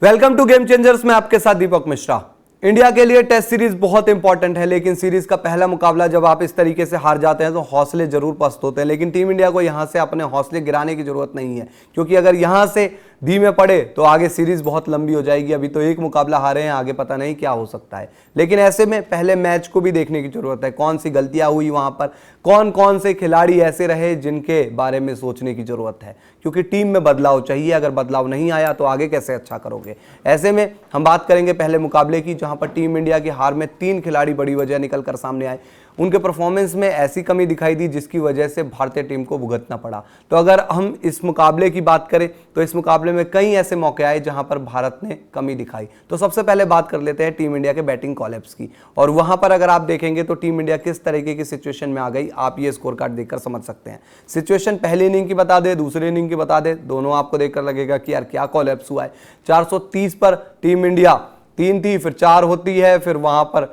Welcome to game changers में आपके साथ दीपक मिश्रा। इंडिया के लिए टेस्ट सीरीज बहुत इंपॉर्टेंट है, लेकिन सीरीज का पहला मुकाबला जब आप इस तरीके से हार जाते हैं तो हौसले जरूर पस्त होते हैं। लेकिन टीम इंडिया को यहां से अपने हौसले गिराने की जरूरत नहीं है, क्योंकि अगर यहां से धीमे पड़े तो आगे सीरीज बहुत लंबी हो जाएगी। अभी तो एक मुकाबला हारे हैं, आगे पता नहीं क्या हो सकता है। लेकिन ऐसे में पहले मैच को भी देखने की जरूरत है, कौन सी गलतियां हुई वहां पर, कौन कौन से खिलाड़ी ऐसे रहे जिनके बारे में सोचने की जरूरत है, क्योंकि टीम में बदलाव चाहिए। अगर बदलाव नहीं आया तो आगे कैसे अच्छा करोगे। ऐसे में हम बात करेंगे पहले मुकाबले की, जहां पर टीम इंडिया की हार में 3 खिलाड़ी बड़ी वजह निकलकर सामने आए। उनके परफॉर्मेंस में ऐसी कमी दिखाई दी जिसकी वजह से भारतीय टीम को भुगतना पड़ा। तो अगर हम इस मुकाबले की बात करें तो इस मुकाबले में कई ऐसे मौके आए जहां पर भारत ने कमी दिखाई। तो सबसे पहले बात कर लेते हैं टीम इंडिया के बैटिंग कॉलेप्स की, और वहां पर अगर आप देखेंगे तो टीम इंडिया किस तरीके की सिचुएशन में आ गई, आप ये स्कोर कार्ड देखकर समझ सकते हैं। सिचुएशन पहली इनिंग की बता दे, दूसरी इनिंग की बता दे, दोनों आपको देखकर लगेगा कि यार क्या कॉलेप्स हुआ है। 430 पर टीम इंडिया 3 थी, फिर 4 होती है, फिर वहां पर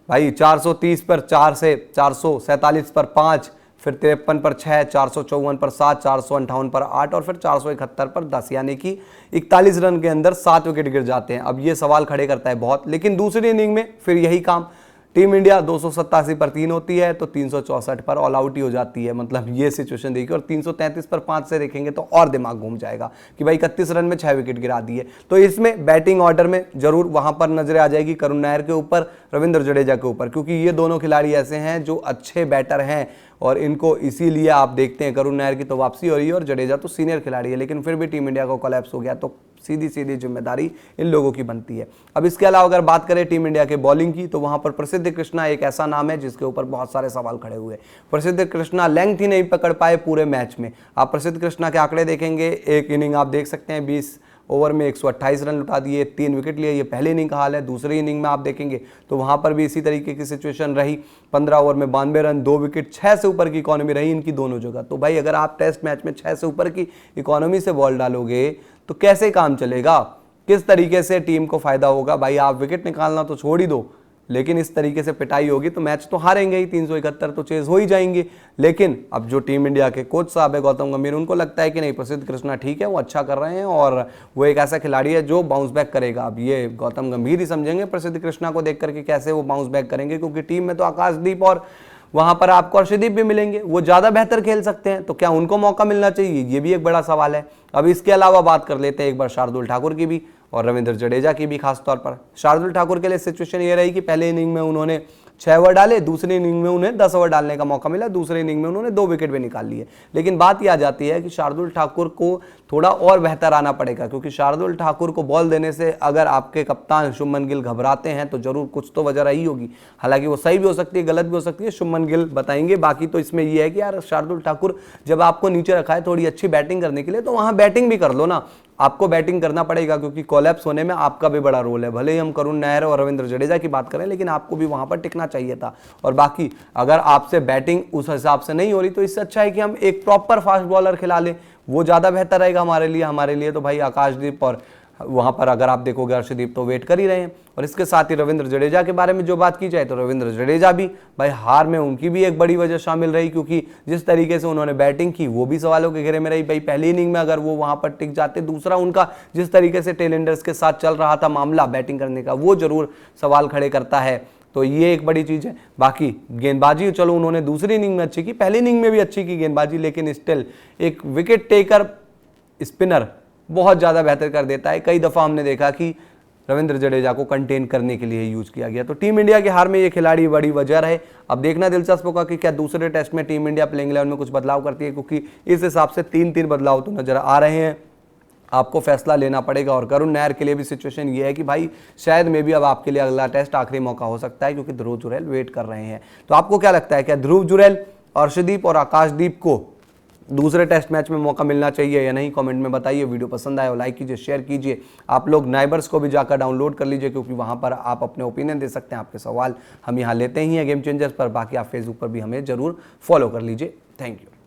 भाई 430 पर 4 से 447 पर 5, फिर 53 पर 6, 454 पर 7, 458 पर 8 और फिर 471 पर 10, यानी कि 41 रन के अंदर 7 विकेट गिर जाते हैं। अब ये सवाल खड़े करता है बहुत। लेकिन दूसरी इनिंग में फिर यही काम, टीम इंडिया 287 पर 3 होती है तो 364 पर ऑल आउट ही हो जाती है। मतलब ये सिचुएशन देखिए, और 333 पर 5 से देखेंगे तो और दिमाग घूम जाएगा कि भाई 31 रन में 6 विकेट गिरा दिए। तो इसमें बैटिंग ऑर्डर में जरूर वहां पर नजरें आ जाएगी करुण नायर के ऊपर, रविंद्र जडेजा के ऊपर, क्योंकि ये दोनों खिलाड़ी ऐसे हैं जो अच्छे बैटर हैं और इनको इसीलिए आप देखते हैं करुण नायर की तो वापसी हो रही है, और जडेजा तो सीनियर खिलाड़ी है। लेकिन फिर भी टीम इंडिया को कोलैप्स हो गया तो सीधी सीधी जिम्मेदारी इन लोगों की बनती है। अब इसके अलावा अगर बात करें टीम इंडिया के बॉलिंग की, तो वहां पर प्रसिद्ध कृष्णा एक ऐसा नाम है जिसके ऊपर बहुत सारे सवाल खड़े हुए। प्रसिद्ध कृष्णा लेंथ ही नहीं पकड़ पाए पूरे मैच में। आप प्रसिद्ध कृष्णा के आंकड़े देखेंगे, एक इनिंग आप देख सकते हैं 20 ओवर में 128 रन लुटा दिए, 3 विकेट लिए। ये पहली इनिंग का हाल है। दूसरी इनिंग में आप देखेंगे तो वहां पर भी इसी तरीके की सिचुएशन रही। 15 ओवर में 92 रन, 2 विकेट, 6 से ऊपर की इकोनॉमी रही इनकी दोनों जगह। तो भाई अगर आप टेस्ट मैच में 6 से ऊपर की इकोनॉमी से बॉल डालोगे तो कैसे काम चलेगा, किस तरीके से टीम को फायदा होगा। भाई आप विकेट निकालना तो छोड़ ही दो, लेकिन इस तरीके से पिटाई होगी तो मैच तो हारेंगे ही। 371 तो चेज हो ही जाएंगे। लेकिन अब जो टीम इंडिया के कोच साहब है गौतम गंभीर, उनको लगता है कि नहीं, प्रसिद्ध कृष्णा ठीक है, वो अच्छा कर रहे हैं और वो एक ऐसा खिलाड़ी है जो बाउंस बैक करेगा। अब ये गौतम गंभीर ही समझेंगे प्रसिद्ध कृष्णा को देख करके कैसे वो बाउंस बैक करेंगे, क्योंकि टीम में तो आकाशदीप और वहां पर आपको अर्शदीप भी मिलेंगे, वो ज्यादा बेहतर खेल सकते हैं। तो क्या उनको मौका मिलना चाहिए, ये भी एक बड़ा सवाल है। अब इसके अलावा बात कर लेते हैं एक बार शार्दुल ठाकुर की भी और रविंद्र जडेजा की भी। खास तौर पर शार्दुल ठाकुर के लिए सिचुएशन ये रही कि पहले इनिंग में उन्होंने 6 ओवर डाले, दूसरी इनिंग में उन्हें 10 ओवर डालने का मौका मिला, दूसरी इनिंग में उन्होंने 2 विकेट भी निकाल लिए। लेकिन बात यह आ जाती है कि शार्दुल ठाकुर को थोड़ा और बेहतर आना पड़ेगा, क्योंकि शार्दुल ठाकुर को बॉल देने से अगर आपके कप्तान शुभमन गिल घबराते हैं तो जरूर कुछ तो वजह रही होगी। हालांकि वो सही भी हो सकती है, गलत भी हो सकती है, शुभमन गिल बताएंगे। बाकी तो इसमें यह है कि यार शार्दुल ठाकुर जब आपको नीचे रखा है थोड़ी अच्छी बैटिंग करने के लिए, तो वहां बैटिंग भी कर लो ना। आपको बैटिंग करना पड़ेगा, क्योंकि कोलैप्स होने में आपका भी बड़ा रोल है। भले ही हम करुण नायर और रविंद्र जडेजा की बात करें, लेकिन आपको भी वहां पर टिकना चाहिए था। और बाकी अगर आपसे बैटिंग उस हिसाब से नहीं हो रही तो इससे अच्छा है कि हम एक प्रॉपर फास्ट बॉलर खिला लें, वो ज्यादा बेहतर रहेगा हमारे लिए। तो भाई आकाशदीप और वहां पर अगर आप देखोगे अर्शदीप तो वेट कर ही रहे हैं। और इसके साथ ही रविंद्र जडेजा के बारे में जो बात की जाए तो रविंद्र जडेजा भी भाई हार में उनकी भी एक बड़ी वजह शामिल रही, क्योंकि जिस तरीके से उन्होंने बैटिंग की वो भी सवालों के घेरे में रही। भाई पहली इनिंग में अगर वो वहां पर टिक जाते, दूसरा उनका जिस तरीके से टेलेंडर्स के साथ चल रहा था मामला बैटिंग करने का, वो जरूर सवाल खड़े करता है। तो ये एक बड़ी चीज है। बाकी गेंदबाजी चलो उन्होंने दूसरी इनिंग में अच्छी की, पहली इनिंग में भी अच्छी की गेंदबाजी, लेकिन स्टिल एक विकेट टेकर स्पिनर बहुत ज्यादा बेहतर कर देता है। कई दफा हमने देखा कि रविंद्र जडेजा को कंटेन करने के लिए यूज किया गया। तो टीम इंडिया के हार में ये खिलाड़ी बड़ी वजह रहे। अब देखना दिलचस्प होगा कि क्या दूसरे टेस्ट में टीम इंडिया प्लेइंग 11 में कुछ बदलाव करती है, क्योंकि इस हिसाब से 3-3 बदलाव तो नजर आ रहे हैं। आपको फैसला लेना पड़ेगा। और करुण नायर के लिए भी सिचुएशन ये है कि भाई शायद में भी अब आपके लिए अगला टेस्ट आखिरी मौका हो सकता है, क्योंकि ध्रुव जुरैल वेट कर रहे हैं। तो आपको क्या लगता है, क्या ध्रुव जुरैल, अर्शदीप और आकाशदीप को दूसरे टेस्ट मैच में मौका मिलना चाहिए या नहीं? कमेंट में बताइए। वीडियो पसंद आए और लाइक कीजिए, शेयर कीजिए। आप लोग नाइबर्स को भी जाकर डाउनलोड कर लीजिए, क्योंकि वहां पर आप अपने ओपिनियन दे सकते हैं। आपके सवाल हम यहाँ लेते ही हैं गेम चेंजर्स पर। बाकी आप फेसबुक पर भी हमें जरूर फॉलो कर लीजिए। Thank you.